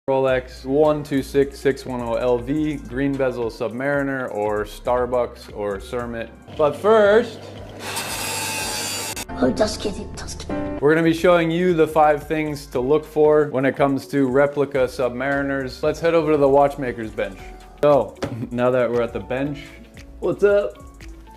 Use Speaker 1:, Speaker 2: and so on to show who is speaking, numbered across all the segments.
Speaker 1: Rolex 126610LV, green bezel Submariner, or Starbucks, or Cermet. But first,
Speaker 2: Oh, just kidding, just kidding.
Speaker 1: we're going to be showing you the 5 things to look for when it comes to replica Submariners. Let's head over to the watchmaker's bench. So, now that we're at the bench, what's up?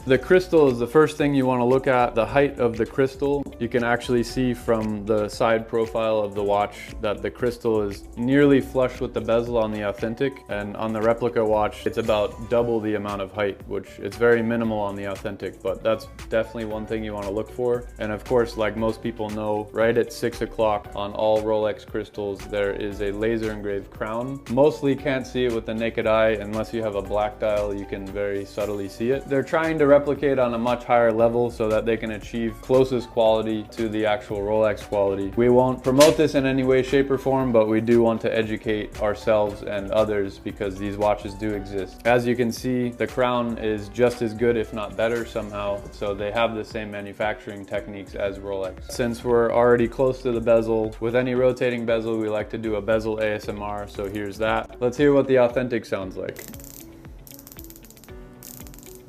Speaker 1: The crystal is the first thing you want to look at. The height of the crystal, you can actually see from the side profile of the watch that the crystal is nearly flush with the bezel on the authentic, and on the replica watch it's about double the amount of height, which it's very minimal on the authentic, but that's definitely one thing you want to look for. And of course, like most people know, right at 6 o'clock on all Rolex crystals there is a laser engraved crown. Mostly can't see it with the naked eye. Unless you have a black dial, you can very subtly see it. They're trying to replicate on a much higher level so that they can achieve closest quality to the actual Rolex quality. We won't promote this in any way, shape, or form, but we do want to educate ourselves and others because these watches do exist. As you can see, the crown is just as good, if not better somehow, so they have the same manufacturing techniques as Rolex. Since we're already close to the bezel, with any rotating bezel, we like to do a bezel ASMR, so here's that. Let's hear what the authentic sounds like.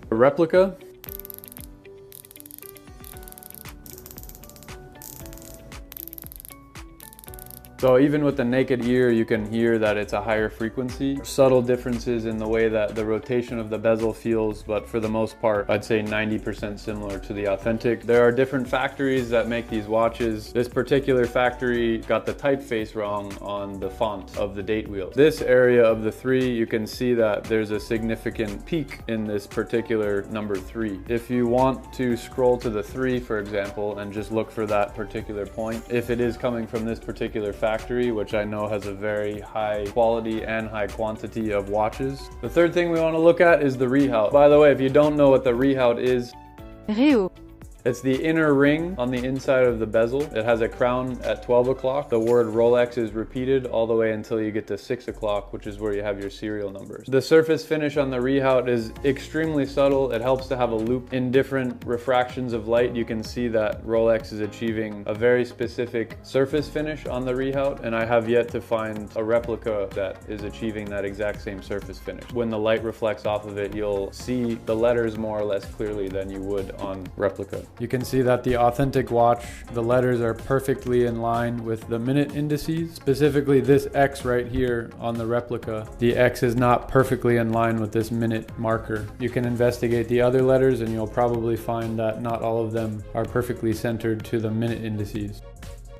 Speaker 1: A replica. So even with the naked ear, you can hear that it's a higher frequency. Subtle differences in the way that the rotation of the bezel feels, but for the most part, I'd say 90% similar to the authentic. There are different factories that make these watches. This particular factory got the typeface wrong on the font of the date wheel. This area of the 3, you can see that there's a significant peak in this particular number 3. If you want to scroll to the 3, for example, and just look for that particular point, if it is coming from this particular factory, which I know has a very high quality and high quantity of watches. The third thing we want to look at is the rehaut. By the way, if you don't know what the rehaut is, it's the inner ring on the inside of the bezel. It has a crown at 12 o'clock. The word Rolex is repeated all the way until you get to 6 o'clock, which is where you have your serial numbers. The surface finish on the rehaut is extremely subtle. It helps to have a loop. In different refractions of light, you can see that Rolex is achieving a very specific surface finish on the rehaut, and I have yet to find a replica that is achieving that exact same surface finish. When the light reflects off of it, you'll see the letters more or less clearly than you would on replica. You can see that the authentic watch, the letters are perfectly in line with the minute indices, specifically this X right here on the replica. The X is not perfectly in line with this minute marker. You can investigate the other letters and you'll probably find that not all of them are perfectly centered to the minute indices.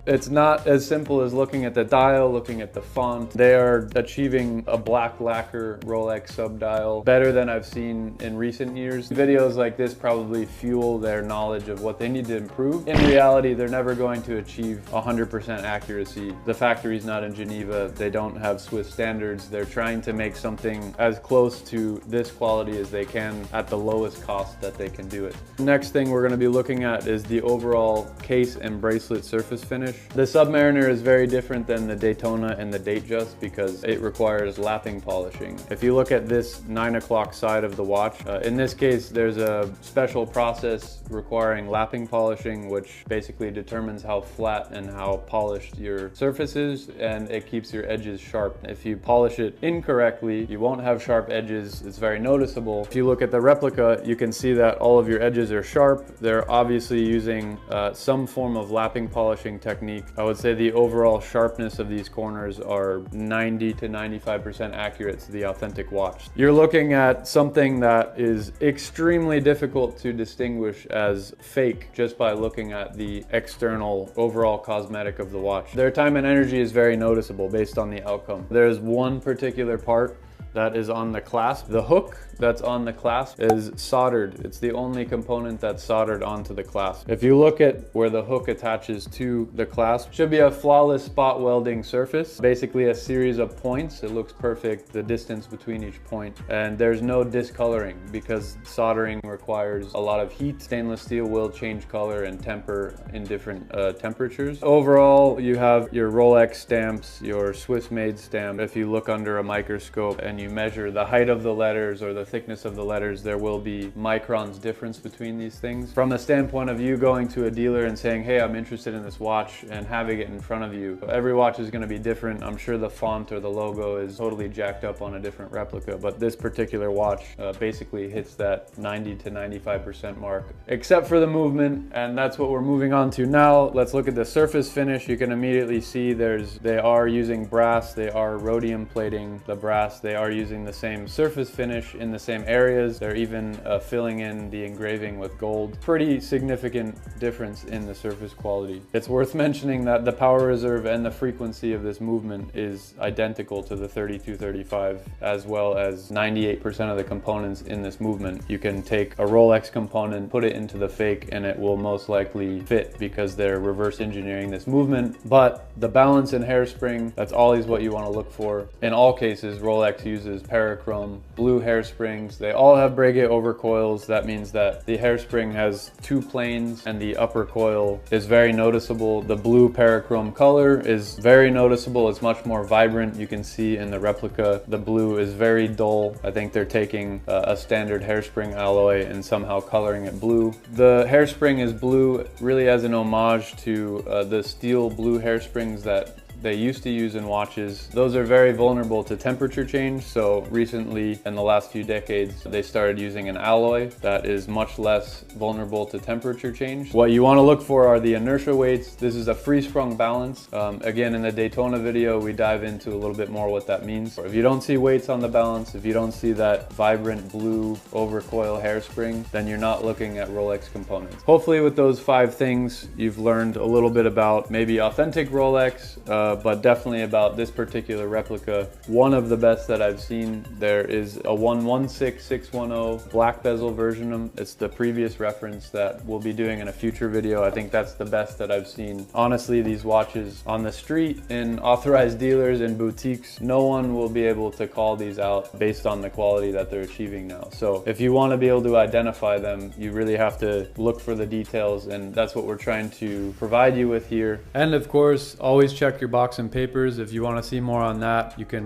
Speaker 1: It's not as simple as looking at the dial, looking at the font. They are achieving a black lacquer Rolex sub-dial better than I've seen in recent years. Videos like this probably fuel their knowledge of what they need to improve. In reality, they're never going to achieve 100% accuracy. The factory's not in Geneva. They don't have Swiss standards. They're trying to make something as close to this quality as they can at the lowest cost that they can do it. Next thing we're going to be looking at is the overall case and bracelet surface finish. The Submariner is very different than the Daytona and the Datejust because it requires lapping polishing. If you look at this 9 o'clock side of the watch, in this case there's a special process requiring lapping polishing, which basically determines how flat and how polished your surface is, and it keeps your edges sharp. If you polish it incorrectly, you won't have sharp edges. It's very noticeable. If you look at the replica, you can see that all of your edges are sharp. They're obviously using some form of lapping polishing technique. I would say the overall sharpness of these corners are 90 to 95% accurate to the authentic watch. You're looking at something that is extremely difficult to distinguish as fake just by looking at the external overall cosmetic of the watch. Their time and energy is very noticeable based on the outcome. There's one particular part that is on the clasp. The hook that's on the clasp is soldered. It's the only component that's soldered onto the clasp. If you look at where the hook attaches to the clasp, should be a flawless spot welding surface. Basically a series of points. It looks perfect, the distance between each point. And there's no discoloring because soldering requires a lot of heat. Stainless steel will change color and temper in different temperatures. Overall, you have your Rolex stamps, your Swiss made stamp. If you look under a microscope and you measure the height of the letters or the thickness of the letters, there will be microns difference between these things. From the standpoint of you going to a dealer and saying, hey, I'm interested in this watch, and having it in front of you, every watch is going to be different. I'm sure the font or the logo is totally jacked up on a different replica, but this particular watch basically hits that 90 to 95% mark, except for the movement, and that's what we're moving on to now. Let's look at the surface finish. You can immediately see they are using brass, they are rhodium plating the brass, they are using the same surface finish in the same areas. They're even filling in the engraving with gold. Pretty significant difference in the surface quality. It's worth mentioning that the power reserve and the frequency of this movement is identical to the 3235, as well as 98% of the components in this movement. You can take a Rolex component, put it into the fake, and it will most likely fit because they're reverse engineering this movement. But the balance in hairspring, that's always what you want to look for. In all cases, Rolex uses Parachrome blue hairsprings. They all have Breguet over coils. That means that the hairspring has two planes and the upper coil is very noticeable. The blue Parachrome color is very noticeable. It's much more vibrant. You can see in the replica, the blue is very dull. I think they're taking a standard hairspring alloy and somehow coloring it blue. The hairspring is blue really as an homage to the steel blue hairsprings that they used to use in watches. Those are very vulnerable to temperature change, so recently in the last few decades they started using an alloy that is much less vulnerable to temperature change. What you want to look for are the inertia weights. This is a free sprung balance. Again, in the Daytona video we dive into a little bit more what that means. If you don't see weights on the balance, if you don't see that vibrant blue over coil hairspring, then you're not looking at Rolex components. Hopefully with those 5 things you've learned a little bit about maybe authentic Rolex, but definitely about this particular replica. One of the best that I've seen. There is a 116610 black bezel version. It's the previous reference that we'll be doing in a future video. I think that's the best that I've seen. Honestly, these watches on the street, in authorized dealers and boutiques, no one will be able to call these out based on the quality that they're achieving now. So if you want to be able to identify them, you really have to look for the details, and that's what we're trying to provide you with here. And of course, always check your box and papers. If you want to see more on that, you can